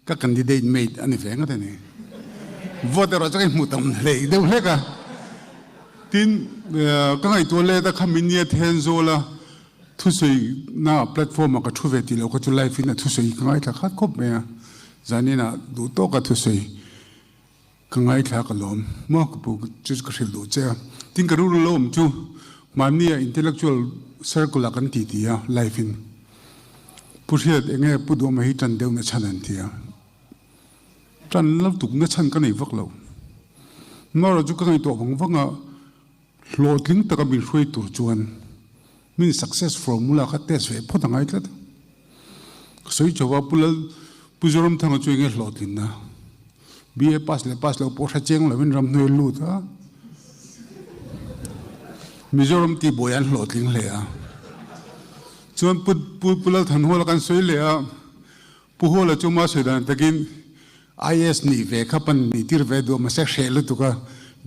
các candidate mate anh phải nghe thế này voter cho cái mutam lấy đâu lấy cả tin các ngày tuổi lệ ta khaminia then zola thu suy na platform mà cái thu về thì lâu cái thu live na thu suy các ngày ta khát khóc mẹ zani na đủ to cái thu suy các ngày ta cái lom mà cái bộ chút cái sự đủ chứ tin cái rule lom chú mania intellectual circle là cái gì à live in pushit nghe pu do mà hit trần đều na chăn thì à trần lâu tục na chăn cái này vất lâu nó là chú cái ngày tuổi bằng vất à lột lính ta cái bị suy tụt chuan min success formula ka test ve photang ai tlat soi chawa puzoram thang chu nge hlotin na ba pass le po tha cheng lo min ram noi lu tha mizoram ti boyan hlotin le a chuan pulal than hol kan soi le a pu hola chuma soidan takin is ni ve khapan ni tir ve do ma se khelu tu ka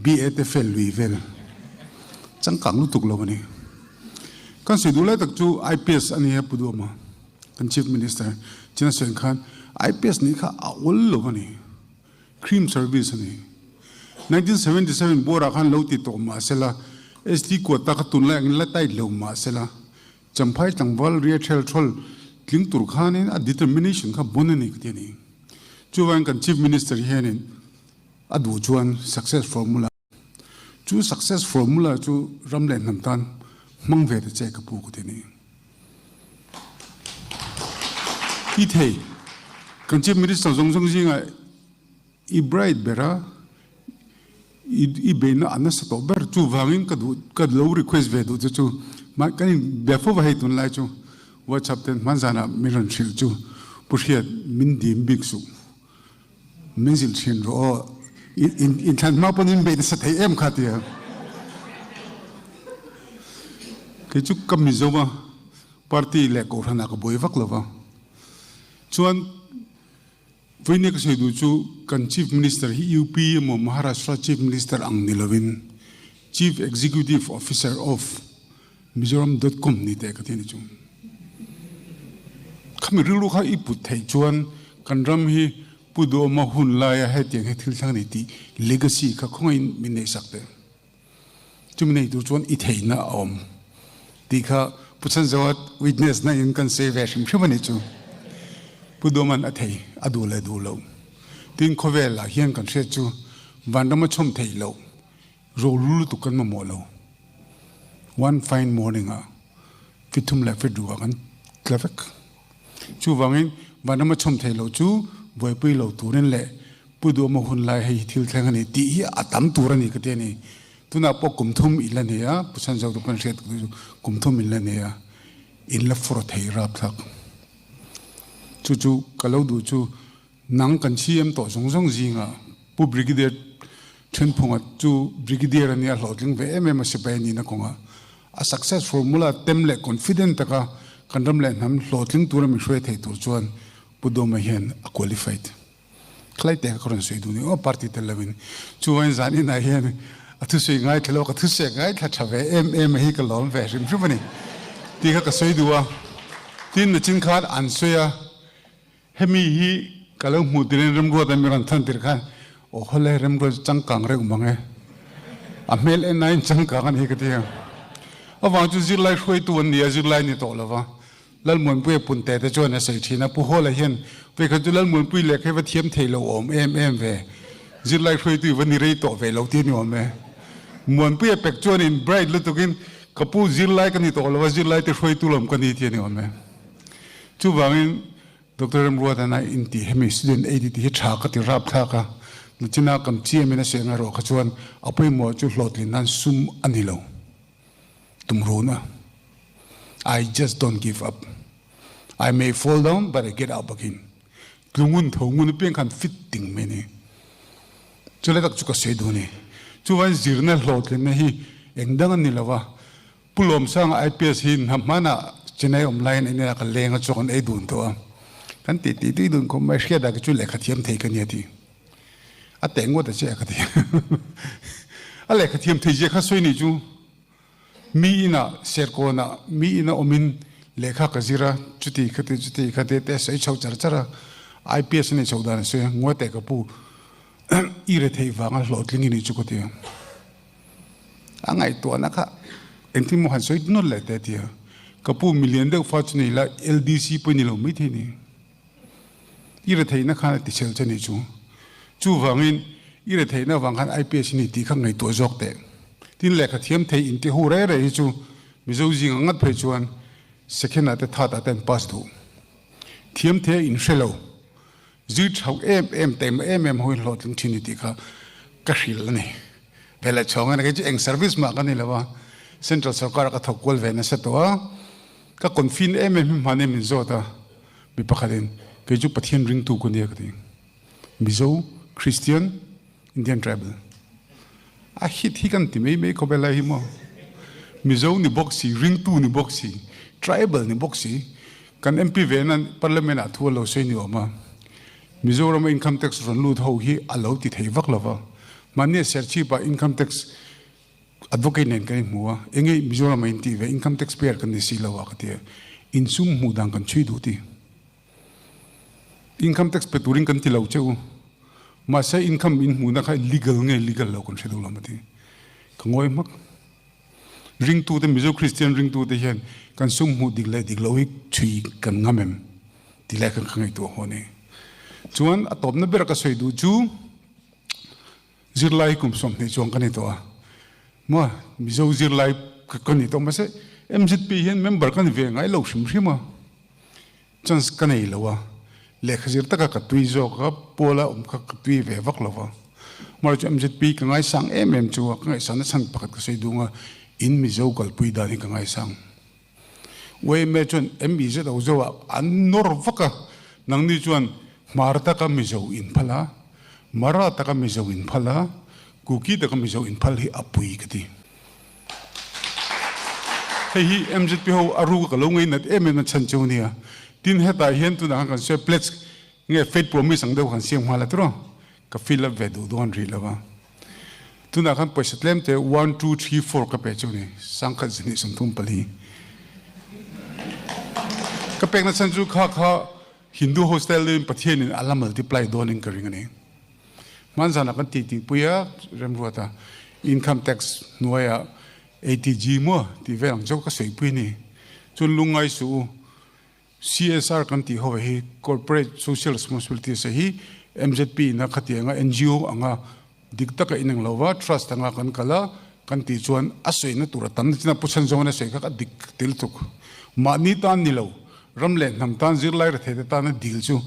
ba te fel lui vel chẳng càng lúc tục lâu này, con sĩ đủ lại đặc chú IPS anh ấy bùdô mà, con Chief Minister, chính là Sơn Khan, IPS này khá ảo lâu này, cream service này, 1977 bố ra khan lâu tít tổ mà sẽ là SD của ta cái tuần lại anh lại tay lâu mà sẽ là, chấm phai chẳng val real troll, lính tụt khan này, determination khá bốn này cái này, chú anh con Chief Minister hiện nay, đủ chuan success formula. Chú success formula chú ram lên nằm tan mang về để chạy cái bộ của thế này. Ít thế, còn Chief Minister Jong gì ngay, Ibrahim Bera, Ibrahim nó anh sẽ tổ ber chú vangin cái low request về đó chú, mà cái bé phô vậy tuần lại chú, WhatsApp tên manzana miran shil chú, bớt min dim big su, min zil chen ro. In thằng mà bọn mình bị sát thấy em khát thì cái chút cầm mình mà party lệ cổ thằng nào có bồi vác lova chuan với những cái sự đủ chú cần Chief Minister UP mà Maharashtra Chief Minister ang nilovin Chief Executive Officer of Mizoram.com ni te cái thế này chú kami rilu kha iput thei chuan kan ram hi pudo ma hun la ya he tiang he thil thang ni ti legacy kha khong in min nei sakte chum nei du chuan I thei na om ti kha puchan zawat witness na in kan se ve shim shimani chu pudo man a thei adu le du lo tin khovel la hian kan se chu vandama chom thei lo ro lu tu kan ma mo lo one fine morning a fitum la fedu kan tlavek chu wangin vandama chom thei lo chu boy pui lo tu ren le pudo ma hun lai hei thil thang ani ti hi atam tur ani ka te ni tuna po kum thum ila ne ya pusan jaw pan set kum thum ila ne ya in la for thei rap thak chu kalau du chu nang kan chi em to song jinga pu brigadier chen phunga chu brigadier ani a hloting ve em ma se pa ni na konga a success formula temle confident taka kanram le nam hloting tur mi shwe thei tur chuan pudo ma hian qualified klai te ka ron sei du ni o party te levin chuan zani na hian athu sei ngai thelo ka thu se ngai tha thave em hi ka lom ve rim shubani ti ka sei duwa tin na chin khat an soya hemi hi kalau mu tin ram go da mi ran than tir khan o hole ram go chang kang re umange amel en nine chang kang hi ka te awang chu zir lai khoi tu an ni zir lai ni to lawa lal mun pui pun te chuan a sei thina pu hol a hian ve kha lal mun pui le khe va thiam thei lo om em ve zir lai khoi tu van ni rei to ve lo ti ni om me mun pui pek chuan in bright lu tukin kapu zir lai kan ni to lo zir lai te khoi tu lom kan ni ti ni om me chu wangin Dr. Ramruata na in ti hemi student aid ti tha ka ti rap tha ka china kam chi me na se nga ro kha chuan apoi mo chu hlotlin nan sum ani lo tumro na I just don't give up. I may fall down, but I get up again. Lungun thongun piang kan fitting meni. Chule tak chuka sedu ni. Chuan zirna hlot le na hi engdang ni lawa. Pulom sang IPS hin hamana chenai online ina ka lenga chokon e dun to. Kan ti dun ko mai shia da ka chule khathiam thei kan yati. A tengwa da che ka ti. A le khathiam thei je kha soi ni chu. Mi ina serkona mi ina omin lekha kazira chuti khate te sai chau char chara IPS này châu đàn xe ngồi tại cái pu y re thầy vàng ăn lót linh ini chú tiền anh ấy tuổi nó khác anh thì một hàng số nó lại thế thì cái pu million được phát này là LDC bên này lâu mấy thế này y re thầy nó khác thì chơi cho này chú vàng in y re thầy nó vàng ăn IPS này thì khác ngày tuổi dọc thế tin lẽ cái thiêm thầy in thì hồ ra rồi chú bây giờ gì ngắt phải chú anh second at the third at the pass đủ thiêm thầy in shallow giữ chậu em hồi lọt những chuyện gì cả cái gì là này về là chồng anh cái service mà cái này là ba central sarkar cái thầu qual về nó sẽ toa các con phim em mà nên mình做的bị bắt đến cái chỗ bắt hiện ring tu con đi cái mình做Christian Indian tribal hit kan ti mấy có bé lại mà mình做ni boxi ring tu ni boxi tribal ni boxi kan MP về nên parliament à thua lâu xây nhiều mà Mizoram income tax run lut ho hi alo ti thei vak lova mane serchi ba income tax advocate nen kai muwa engei Mizoram in ti ve income tax payer kan si lawa ka ti insum mu dang kan chui du ti income tax pe turing kan ti lo cheu ma sa income in mu na kha legal lo kan shedu lam ti kangoi mak ring tu te Mizo Christian ring tu te hian kan sum mu dik lo hi chui kan ngamem ti la kan khangai tu ho ne chuan atop na ber ka soi du chu zirlai kum som ne chong kan to ma mizo zirlai ka kan to ma se MZP hian member kan ve ngai lo shim shima chance kan ei lawa le khazir taka ka tui zo ka pola ka tui ve vak lawa mar chu MZP ka ngai sang chu ka ngai san san pakat ka soi du nga in mizo kal pui da ni ka ngai sang we me chun MBZ do zo an nor vaka nang ni chuan Marta ka mizo in phala Marata ka mizo in phala Kuki ta ka mizo in phal hi apui kati hi MZP ho aru ka lo ngai nat na chan chu nia tin heta hian tu na kan se pledge nge faith promise ang do kan siam hala tro ka fill up ve du don ri lawa tu na kan paisa tlem te 1 2 3 4 ka pe chu ni sangkhat zini sum thum pali ka pek na chan chu kha Hindu hostel in pathian in ala multiply doning karing ani manzana kan ti puya remruata income tax noya ATG mo ti velang jo ka sei pui ni chun lungai su CSR kan ti ho hi corporate social responsibility se hi MZP na khati nga NGO anga dikta ka inang lawa trust anga kan kala kan ti chuan asoi na tura tam na pusan zona se ka dik til tuk mani tan ni lo Ramlen nam tan zirlai ra the ta na dil chu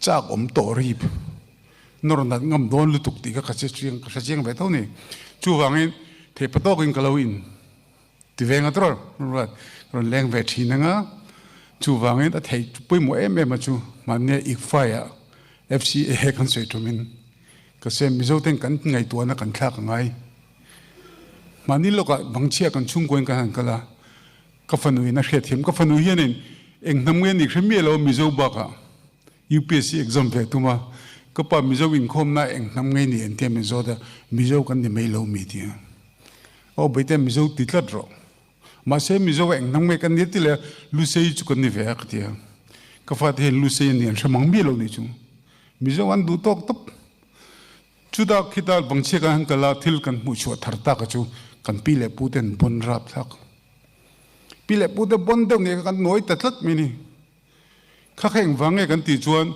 chak om to ri nor na ngam don lu tuk ti ka kha chiang ve tho ni chu wangin the patok in kalawin ti venga tro ron leng ve thi na nga chu wangin a thei pui mo ma chu mane ikfa ya FCA kan sei tumin ka se mizo ten kan ngai to na kan thla ka ngai mani loka bangchia kan chung koin ka han kala ka fanui na hre thim ka fanui hianin eng namnge ni khmi lo mizo baka UPSC exam ve tuma ka pa mizo in khom na eng namnge ni ente mizo da mizo kan ni mai lo mi ti o bete mizo titlat ro ma se mizo eng namnge kan ni tile lu sei chu kan ni ve ak ti ka fa the lu sei ni an shamang mi lo ni chu mizo an du tok top chu da khita bangche ka han kala thil kan mu chu tharta ka chu kan pi le puten bon rap thak Pile pude bondong ne kan noi tatlat mini kha kheng wange kan ti chuan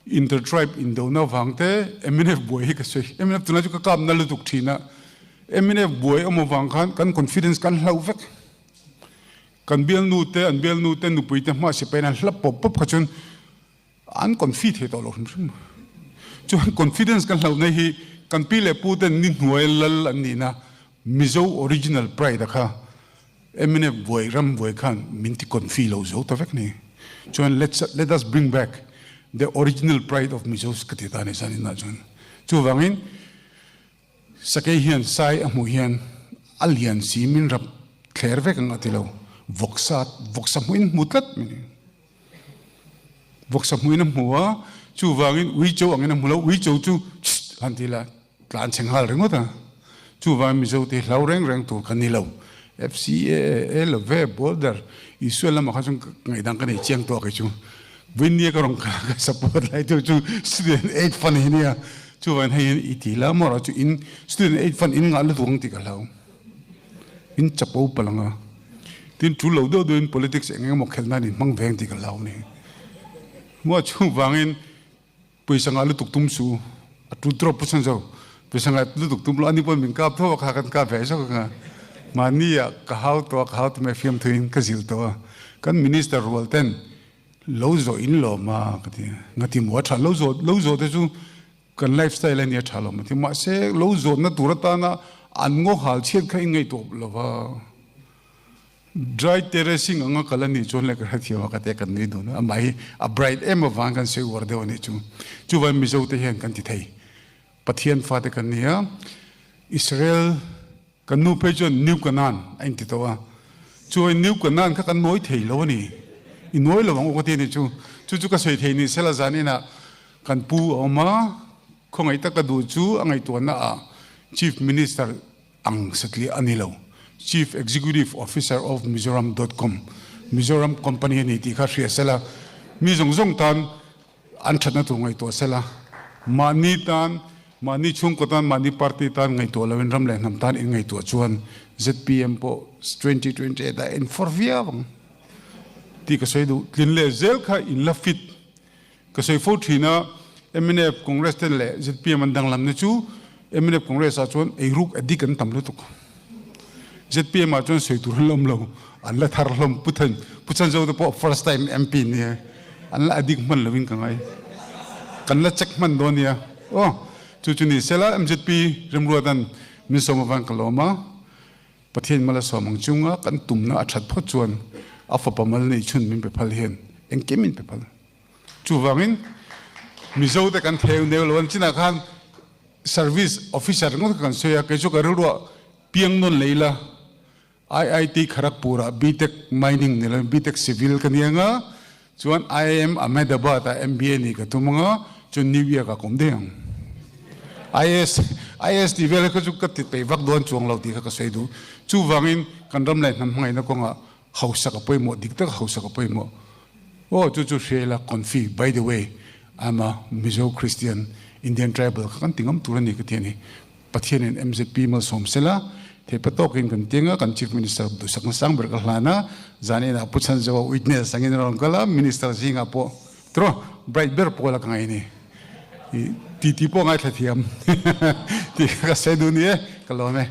intertribe indo na wangte MNF boy ka sei MNF tuna chu ka kam na lutuk thina MNF boy omo wang khan kan confidence kan hlau vek kan bel nu te an bel nu te nu pui te ma se pe na hlap pop pop khachun an confident he to lo chuan confidence kan hlau nei hi kan pile pude ni hnuai lal an ni na mizo original pride kha MNF boy ram boy khan minti confident lo zo ta vek ni chuan let us bring back the original pride of Mizo's katitani sanin na chuan chu wangin sakei hian sai amu hian alian simin rap thler vek ang atilo voksa muin mutlat mini voksa muin muwa chu wangin ui cho angin mulo ui cho chu antila tlan chenghal rengota chu wang Mizo te hlau reng tu kanilo FCA le ve border isuela ma khasung ngai dang kan chiang to ka chu when ye karong ka support lai to chu student aid fund hinia chu wan hain itila mora chu in student aid fund in nga lu thung ti ka lau in chapo palanga tin chu lo do in politics eng mo khelna ni mang veng ti ka lau ni mo chu wangin puisa nga lu tuk tum su atu drop pusan zo puisa nga lu tuk tum lo ani pon min kap tho kha kan ka ve so ka mania ka how to me film thuin ka zil to kan minister rolten lo zo in lo ma ka ti ngati mo tha lo zo te chu kan lifestyle ni tha lo ma ti ma se lo zo na turata na an ngo hal chet khai ngai to lo wa dry terracing anga kalani chon le ka thiwa ka te kan ni do na mai a bright em of wang kan se war de oni chu van mi zo te hen kan ti thei pathian fa te kan nia Israel kan nu pe jon new kanan ain ti to wa chu new kanan ka kan noi thei lo ni i noi lo wang ko te ni chu ka sei thei ni sela zani na kan pu oma khongai ta ka du chu angai to na a chief minister ang satli anilo Chief Executive Officer of Mizoram.com Mizoram company ni ti kha ria sela mi zong tan an thana tu ngai to sela mani tan mani chung ko tan mani party tan ngai to lawen ram le nam tan in ngai to chuan ZPM po 2020 da in forvia ti ka sei du tlin le zel kha in la fit ka sei fo thina MNF Congress ten le ZPM andang lam ne chu MNF Congress a chuan ei ruk adik an tam lu tu ZPM a chuan sei tur lom lo an la thar lom puchan zo po first time MP ni an la adik man lovin ka ngai kan la check man do nia chu ni sela MZP remruat an min som van kaloma pathian mala somang chunga kan tumna athat pho chuan afa pamal nei chun min pe phal hen engkemin pe phal chu wangin mizo te kan theu ne lon china khan service officer ngot kan soya ke chu ka ru piang non leila IIT Kharagpur BTech mining ne BTech civil kanianga chuan IIM Ahmedabad MBA ni ka tumanga chu new year ka komdeang IS develop ka chu ka ti pe vak don chuang lo ti ka sei du chu wangin kan ram lai nam ngai na ko nga hausa ka poimo dikta hausa ka poimo chu shela confi by the way I'm a Mizo Christian Indian tribal kan tingam turani ka tiani pathian in MZP mal som sela te patokin kan tinga kan chief minister du sang ber ka hlana zani na puchan jo witness sangin ron kala minister singa po tro bright ber po la kangai ni ti po ngai thlatiam ti ka se du ni kalome